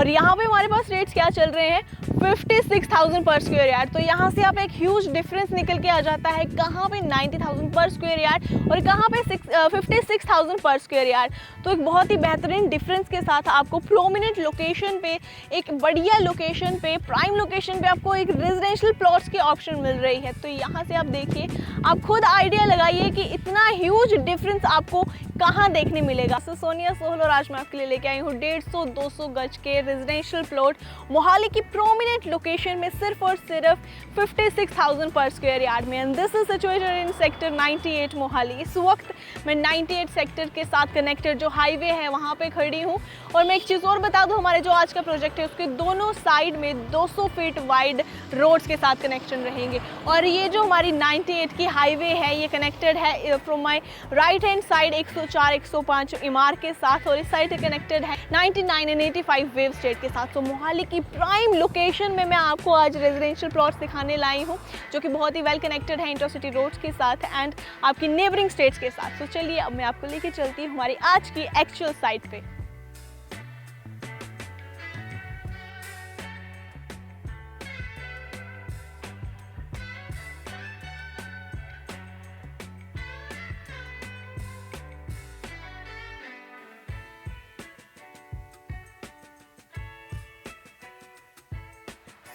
यहाँ पे हमारे पास रेट्स क्या चल रहे हैं, 56,000 पर स्क्वायर यार्ड। तो यहाँ से आप एक ह्यूज डिफरेंस निकल के आ जाता है, कहाँ पे 90,000 पर स्क्वायर यार्ड और कहाँ पे 56,000 पर स्क्वायर यार्ड। तो एक बहुत ही बेहतरीन डिफरेंस के साथ आपको प्रोमिनेंट लोकेशन पे, एक बढ़िया लोकेशन पे, प्राइम लोकेशन पे आपको एक रेजिडेंशियल प्लॉट्स की ऑप्शन मिल रही है। तो यहाँ से आप देखिए, आप खुद आइडिया लगाइए कि इतना ह्यूज डिफरेंस आपको कहाँ देखने मिलेगा। तो सोनिया सोहल और आज मैं आपके लिए लेके आई हूँ 150-200 गज के रेजिडेंशियल प्लॉट मोहाली की प्रोमिनेंट लोकेशन में सिर्फ और सिर्फ 56,000 पर स्क्वायर यार्ड में। And this is situated in sector 98 Mohali. इस वक्त मैं 98 सेक्टर के साथ कनेक्टेड जो हाईवे है वहाँ पे खड़ी हूँ। और मैं एक चीज़ और बता दूँ, हमारे जो आज का प्रोजेक्ट है उसके दोनों साइड में 200 फीट वाइड रोड्स के साथ कनेक्शन रहेंगे। और ये जो हमारी 98 की हाईवे है ये कनेक्टेड है from my right hand side 104-105 इमार के साथ, और इस साइड कनेक्टेड है 99 एंड 85 वेव स्टेट के साथ। तो मोहाली की प्राइम लोकेशन में मैं आपको आज रेजिडेंशियल प्लॉट्स दिखाने लाई हूँ जो कि बहुत ही वेल कनेक्टेड है इंटरसिटी रोड्स के साथ एंड आपकी नेबरिंग स्टेट्स के साथ। तो चलिए अब मैं आपको लेके चलती हूँ हमारी आज की एक्चुअल साइट पे।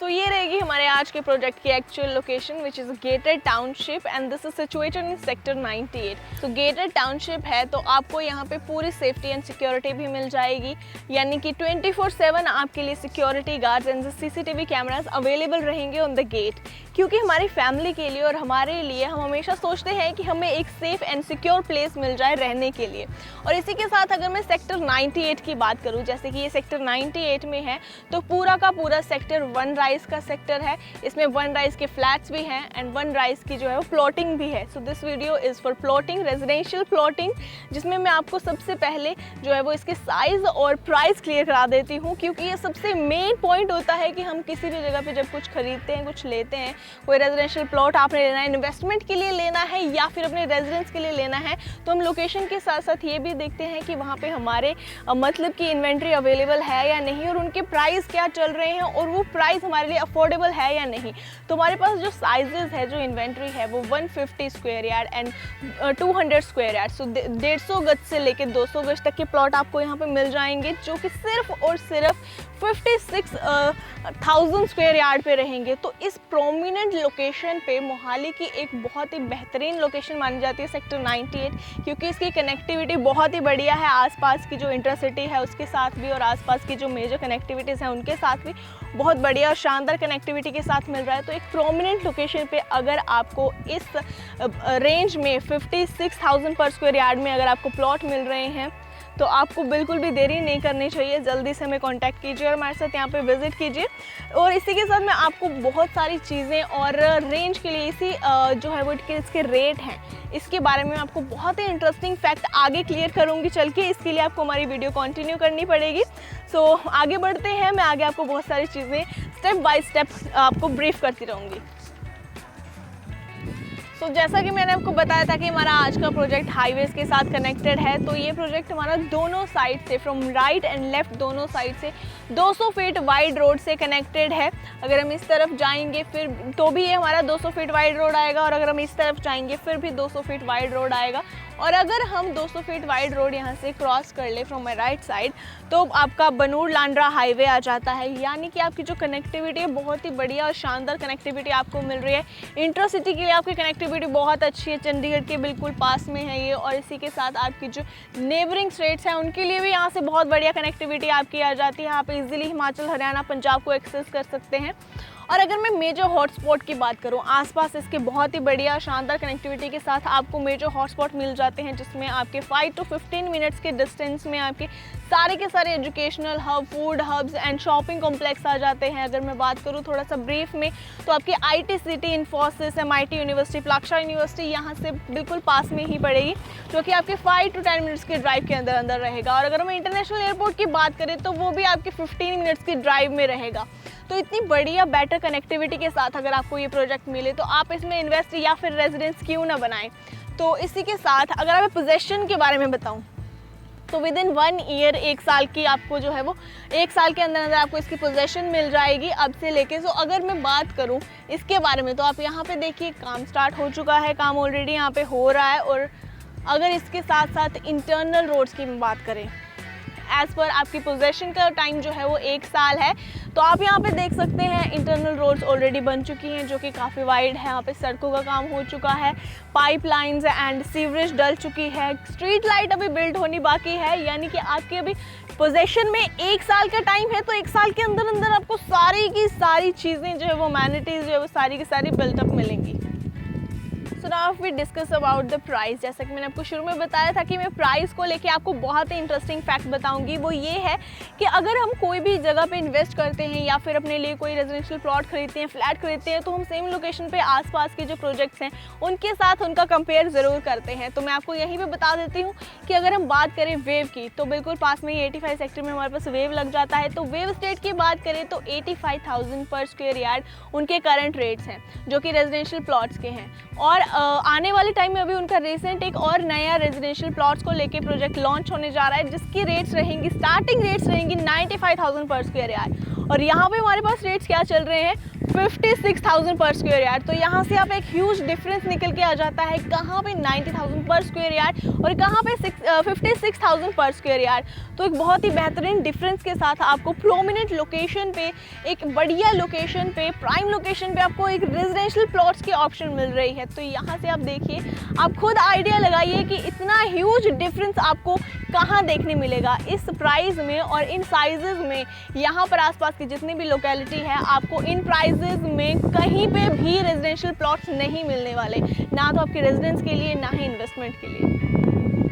तो ये रहेगी हमारे आज के प्रोजेक्ट की actual location which is gated township and this is situated in sector 98। तो गेटेड टाउनशिप है तो आपको यहाँ पे पूरी सेफ्टी एंड सिक्योरिटी भी मिल जाएगी, यानी कि 24/7 आपके लिए security guards and CCTV cameras available रहेंगे ऑन द गेट। क्योंकि हमारी फैमिली के लिए और हमारे लिए हम हमेशा सोचते हैं कि हमें एक सेफ एंड सिक्योर प्लेस मिल जाए रहने के लिए। और इसी के साथ अगर मैं सेक्टर 98 की बात करूँ, जैसे कि ये सेक्टर 98 में है तो पूरा का पूरा सेक्टर वन राइज का सेक्टर है। इसमें वन राइज के फ्लैट्स भी हैं एंड वन राइज की जो है वो प्लॉटिंग भी है। So this video is for plotting, residential plotting, जिसमें मैं आपको सबसे पहले जो है वो इसके साइज़ और प्राइस क्लियर करा देती हूँ, क्योंकि ये सबसे मेन पॉइंट होता है कि हम किसी भी जगह पे जब कुछ खरीदते हैं, कुछ लेते हैं, कोई रेजिडेंशियल प्लॉट आपने लेना है, इन्वेस्टमेंट के लिए लेना है या फिर अपने रेजिडेंस के लिए लेना है, तो हम लोकेशन के साथ साथ ये भी देखते हैं कि वहाँ पे हमारे मतलब कि इन्वेंट्री अवेलेबल है या नहीं और उनके प्राइस क्या चल रहे हैं और वो प्राइस हमारे लिए अफोर्डेबल है या नहीं। तो हमारे पास जो साइजेस है, जो इन्वेंट्री है वो 150 square yard and 200 square yard, so 150 गज से लेकर 200 गज तक के प्लॉट आपको यहाँ पे मिल जाएंगे, जो कि सिर्फ और सिर्फ 56,000 स्क्वायर यार्ड पे रहेंगे। तो इस प्रोमिनेंट लोकेशन पे मोहाली की एक बहुत ही बेहतरीन लोकेशन मानी जाती है सेक्टर 98, क्योंकि इसकी कनेक्टिविटी बहुत ही बढ़िया है आसपास की जो इंटरसिटी है उसके साथ भी, और आसपास की जो मेजर कनेक्टिविटीज़ हैं उनके साथ भी बहुत बढ़िया और शानदार कनेक्टिविटी के साथ मिल रहा है। तो एक प्रोमिनेंट लोकेशन पे अगर आपको इस रेंज में 56,000 पर स्क्वायर यार्ड में अगर आपको प्लॉट मिल रहे हैं तो आपको बिल्कुल भी देरी नहीं करनी चाहिए, जल्दी से हमें कांटेक्ट कीजिए और हमारे साथ यहाँ पे विजिट कीजिए। और इसी के साथ मैं आपको बहुत सारी चीज़ें और रेंज के लिए इसी जो है वो इसके रेट हैं इसके बारे में आपको बहुत ही इंटरेस्टिंग फैक्ट आगे क्लियर करूँगी चल के। इसके लिए आपको हमारी वीडियो कंटिन्यू करनी पड़ेगी। सो आगे बढ़ते हैं, मैं आगे आपको बहुत सारी चीज़ें स्टेप बाय स्टेप आपको ब्रीफ करती रहूँगी। तो जैसा कि मैंने आपको बताया था कि हमारा आज का प्रोजेक्ट हाईवेज के साथ कनेक्टेड है, तो ये प्रोजेक्ट हमारा दोनों साइड से, फ्रॉम राइट एंड लेफ्ट दोनों साइड से 200 फीट वाइड रोड से कनेक्टेड है। अगर हम इस तरफ जाएंगे फिर तो भी ये हमारा 200 फीट वाइड रोड आएगा, और अगर हम इस तरफ जाएंगे फिर भी 200 फीट वाइड रोड आएगा। और अगर हम 200 फीट वाइड रोड यहाँ से क्रॉस कर ले फ्रॉम माई राइट साइड तो आपका बनूर लांड्रा हाईवे आ जाता है, यानी कि आपकी जो कनेक्टिविटी है बहुत ही बढ़िया और शानदार कनेक्टिविटी आपको मिल रही है। इंटरसिटी के लिए आपकी कनेक्टिविटी बहुत अच्छी है, चंडीगढ़ के बिल्कुल पास में है ये, और इसी के साथ आपकी जो नेबरिंग स्टेट्स हैं उनके लिए भी यहाँ से बहुत बढ़िया कनेक्टिविटी आपकी आ जाती है। आप इजीली हिमाचल, हरियाणा, पंजाब को एक्सेस कर सकते हैं। और अगर मैं मेजर हॉटस्पॉट की बात करूं, आसपास इसके बहुत ही बढ़िया शानदार कनेक्टिविटी के साथ आपको मेजर हॉटस्पॉट मिल जाते हैं, जिसमें आपके 5 to 15 मिनट्स के डिस्टेंस में आपके सारे के सारे educational hub, food hubs and shopping complex आ जाते हैं। अगर मैं बात करूं थोड़ा सा ब्रीफ में तो आपकी IT city, Infosys, MIT university, Plaksha university यहाँ से बिल्कुल पास में ही पड़ेगी, जो कि आपके 5 to 10 मिनट्स के ड्राइव के अंदर अंदर रहेगा। और अगर हम इंटरनेशनल एयरपोर्ट की बात करें तो वो भी आपके 15 मिनट्स की ड्राइव में रहेगा। तो इतनी बढ़िया बेटर कनेक्टिविटी के साथ अगर आपको ये प्रोजेक्ट मिले तो आप इसमें इन्वेस्ट या फिर रेजिडेंस क्यों ना बनाएं। तो इसी के साथ अगर मैं पोजेशन के बारे में बताऊं तो विद इन 1 ईयर, 1 साल की आपको जो है वो 1 साल के अंदर अंदर आपको इसकी पोजेसन मिल जाएगी अब से लेके। सो अगर मैं बात करूँ इसके बारे में तो आप यहाँ पे देखिए काम स्टार्ट हो चुका है, काम ऑलरेडी यहाँ पे हो रहा है। और अगर इसके साथ साथ इंटरनल रोड्स की बात करें, एज़ पर आपकी पोजेसन का टाइम जो है वो 1 साल है। तो आप यहाँ पे देख सकते हैं इंटरनल रोड्स ऑलरेडी बन चुकी हैं जो कि काफ़ी वाइड है। यहाँ पे सड़कों का काम हो चुका है, पाइपलाइंस एंड सीवरेज डल चुकी है, स्ट्रीट लाइट अभी बिल्ड होनी बाकी है। यानी कि आपके अभी पोजेसन में 1 साल का टाइम है, तो 1 साल के अंदर अंदर आपको सारी की सारी चीज़ें जो है वो अमेनिटीज़ जो है वो सारी की सारी बिल्टअप मिलेंगी। So now we discuss about the price. जैसा कि मैंने आपको शुरू में बताया था कि मैं प्राइस को लेके आपको बहुत ही इंटरेस्टिंग फैक्ट बताऊंगी। वो ये है कि अगर हम कोई भी जगह पे इन्वेस्ट करते हैं या फिर अपने लिए कोई रेजिडेंशियल प्लॉट खरीदते हैं, फ्लैट खरीदते हैं, तो हम सेम लोकेशन पे आसपास के जो प्रोजेक्ट्स हैं उनके साथ उनका कंपेयर ज़रूर करते हैं। तो मैं आपको यहीं पर बता देती हूँ कि अगर हम बात करें वेव की, तो बिल्कुल पास में ही 85 सेक्टर में हमारे पास वेव लग जाता है। तो वेव स्टेट की बात करें तो 85,000 पर स्क्वायर यार्ड उनके करंट रेट्स हैं जो कि रेजिडेंशियल प्लॉट्स के हैं। और आने वाले टाइम में अभी उनका रिसेंट एक और नया रेजिडेंशियल प्लॉट्स को लेके प्रोजेक्ट लॉन्च होने जा रहा है जिसकी रेट्स रहेंगी, स्टार्टिंग रेट्स रहेंगी 95,000 पर स्क्वायर यार्ड। और यहाँ पे हमारे पास रेट्स क्या चल रहे हैं, 56,000 पर स्क्वायर यार्ड। तो यहाँ से आप एक ह्यूज डिफरेंस निकल के आ जाता है, कहाँ पे 90,000 पर स्क्वायर यार्ड और कहाँ पे 56,000 पर स्क्वायर यार्ड। तो एक बहुत ही बेहतरीन डिफरेंस के साथ आपको प्रोमिनेंट लोकेशन पे, एक बढ़िया लोकेशन पे, प्राइम लोकेशन पे आपको एक रेजिडेंशियल प्लॉट्स की ऑप्शन मिल रही है। तो यहाँ से आप देखिए, आप खुद आइडिया लगाइए कि इतना ह्यूज डिफरेंस आपको कहाँ देखने मिलेगा इस प्राइस में और इन साइजेस में। यहाँ पर आसपास की जितनी भी लोकेलिटी है आपको इन प्राइजेस में कहीं पे भी रेजिडेंशियल प्लॉट्स नहीं मिलने वाले, ना तो आपके रेजिडेंस के लिए ना ही इन्वेस्टमेंट के लिए।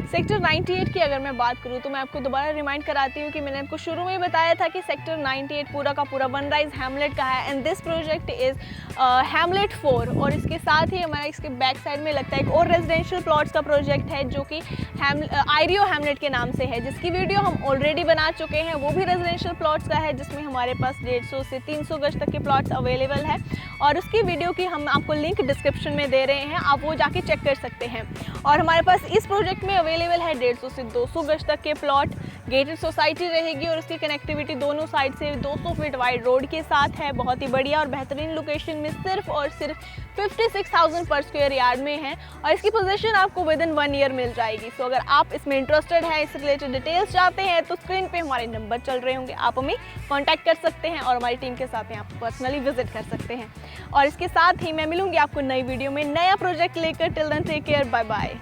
सेक्टर 98 की अगर मैं बात करूँ तो मैं आपको दोबारा रिमाइंड कराती हूँ कि मैंने आपको शुरू में ही बताया था कि सेक्टर 98 पूरा का पूरा बनराइज हैमलेट का है and this project is Hamlet 4। और इसके साथ ही हमारा इसके बैक साइड में लगता है एक और रेजिडेंशियल प्लॉट्स का प्रोजेक्ट है जो कि आयरियो हैमलेट के नाम से है, जिसकी वीडियो हम ऑलरेडी बना चुके हैं। वो भी रेजिडेंशियल प्लॉट्स का है जिसमें हमारे पास 150 से 300 गज तक के प्लॉट्स अवेलेबल है और उसकी वीडियो की हम आपको लिंक डिस्क्रिप्शन में दे रहे हैं, आप वो जाके चेक कर सकते हैं। और हमारे पास इस प्रोजेक्ट में अवेलेबल है 150 से 200 गज तक के प्लॉट, गेटेड सोसाइटी रहेगी और उसकी कनेक्टिविटी दोनों साइड से 200 फीट वाइड रोड के साथ है। बहुत ही बढ़िया और बेहतरीन लोकेशन में सिर्फ और सिर्फ 56,000 पर स्क्वायर यार्ड में है और इसकी पोजीशन आपको विद इन 1 ईयर मिल जाएगी। सो अगर आप इसमें इंटरेस्टेड हैं, इससे रिलेटेड डिटेल्स चाहते हैं तो स्क्रीन पे हमारे नंबर चल रहे होंगे, आप हमें कॉन्टैक्ट कर सकते हैं और हमारी टीम के साथ यहाँ पर पर्सनली विजिट कर सकते हैं। और इसके साथ ही मैं मिलूंगी आपको नई वीडियो में नया प्रोजेक्ट लेकर। Till then take care, bye bye.